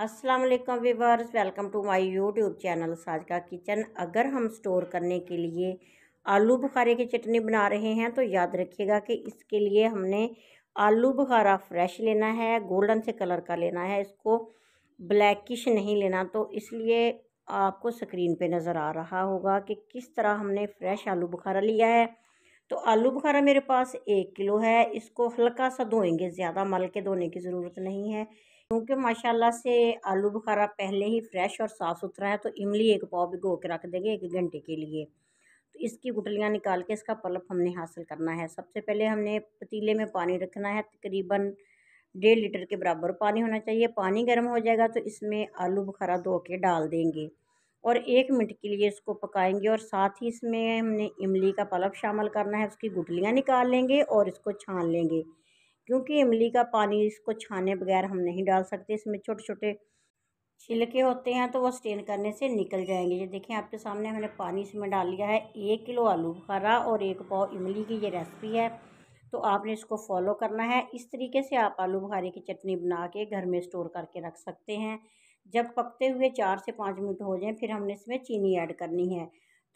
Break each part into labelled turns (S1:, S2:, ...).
S1: अस्सलाम वालेकुम viewers, welcome to my YouTube channel साजका किचन। अगर हम स्टोर करने के लिए आलू बुखारे की चटनी बना रहे हैं तो याद रखिएगा कि इसके लिए हमने आलू बुखारा फ्रेश लेना है, गोल्डन से कलर का लेना है, इसको ब्लैकिश नहीं लेना। तो इसलिए आपको स्क्रीन पे नज़र आ रहा होगा कि किस तरह हमने फ्रेश आलू बुखारा लिया है। तो आलू बुखारा मेरे पास 1 किलो है। इसको हल्का सा धोएंगे, ज़्यादा मल के धोने की ज़रूरत नहीं है क्योंकि माशाल्लाह से आलू बुखारा पहले ही फ्रेश और साफ़ सुथरा है। तो इमली 1 पाव भिगो के रख देंगे 1 घंटे के लिए। तो इसकी गुठलियाँ निकाल के इसका पल्प हमने हासिल करना है। सबसे पहले हमने पतीले में पानी रखना है, तकरीबन 1.5 लीटर के बराबर पानी होना चाहिए। पानी गर्म हो जाएगा तो इसमें आलू बुखारा धो के डाल देंगे और 1 मिनट के लिए इसको पकाएंगे। और साथ ही इसमें हमने इमली का पल्प शामिल करना है, उसकी गुठलियाँ निकाल लेंगे और इसको छान लेंगे क्योंकि इमली का पानी इसको छाने बगैर हम नहीं डाल सकते। इसमें छोटे छोटे छिलके होते हैं तो वो स्टेन करने से निकल जाएंगे। ये देखें आपके सामने हमने पानी इसमें डाल लिया है। 1 किलो आलू बुखारा और 1 पाव इमली की ये रेसिपी है, तो आपने इसको फॉलो करना है। इस तरीके से आप आलू बुखारे की चटनी बना के घर में स्टोर करके रख सकते हैं। जब पकते हुए 4 से 5 मिनट हो जाएं फिर हमने इसमें चीनी ऐड करनी है।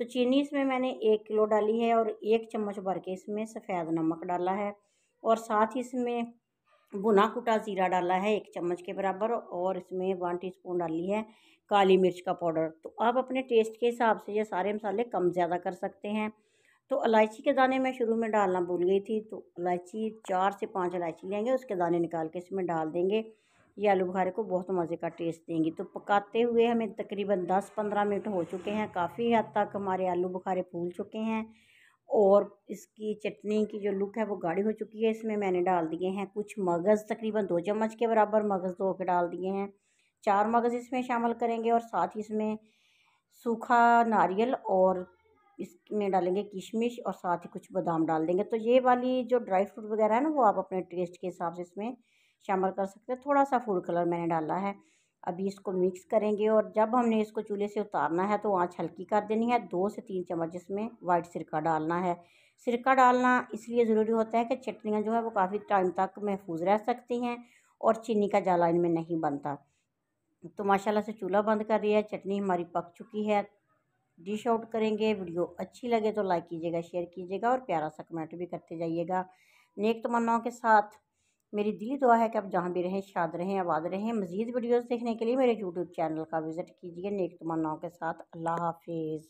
S1: तो चीनी इसमें मैंने 1 किलो डाली है और 1 चम्मच भर के इसमें सफ़ेद नमक डाला है और साथ ही इसमें भुना कुटा ज़ीरा डाला है 1 चम्मच के बराबर और इसमें 1 टीस्पून डाली है काली मिर्च का पाउडर। तो आप अपने टेस्ट के हिसाब से ये सारे मसाले कम ज़्यादा कर सकते हैं। तो इलायची के दाने मैं शुरू में डालना भूल गई थी, तो इलायची 4 से 5 इलायची लेंगे, उसके दाने निकाल के इसमें डाल देंगे। ये आलू बुखारे को बहुत मज़े का टेस्ट देंगी। तो पकाते हुए हमें तकरीबन 10-15 मिनट हो चुके हैं। काफ़ी हद तक हमारे आलू बुखारे फूल चुके हैं और इसकी चटनी की जो लुक है वो गाढ़ी हो चुकी है। इसमें मैंने डाल दिए हैं कुछ मगज़, तकरीबन 2 चम्मच के बराबर मगज़ धो के डाल दिए हैं। 4 मगज़ इसमें शामिल करेंगे और साथ ही इसमें सूखा नारियल और इसमें डालेंगे किशमिश और साथ ही कुछ बादाम डाल देंगे। तो ये वाली जो ड्राई फ्रूट वगैरह है ना, वो आप अपने टेस्ट के हिसाब से इसमें शामिल कर सकते हैं। थोड़ा सा फूड कलर मैंने डाला है। अभी इसको मिक्स करेंगे और जब हमने इसको चूल्हे से उतारना है तो आँच हल्की कर देनी है। 2 से 3 चम्मच इसमें वाइट सिरका डालना है। सिरका डालना इसलिए ज़रूरी होता है कि चटनियाँ जो है वो काफ़ी टाइम तक महफूज रह सकती हैं और चीनी का जाला इनमें नहीं बनता। तो माशाल्लाह से चूल्हा बंद कर दिया है, चटनी हमारी पक चुकी है। डिश आउट करेंगे। वीडियो अच्छी लगे तो लाइक कीजिएगा, शेयर कीजिएगा और प्यारा सा कमेंट भी करते जाइएगा। नेक तमन्नाओं के साथ मेरी दिली दुआ है कि आप जहाँ भी रहें शाद रहें, आबाद रहें। मज़ीद वीडियोस देखने के लिए मेरे यूट्यूब चैनल का विज़िट कीजिए। नेक तमन्नाओं के साथ अल्लाह हाफिज़।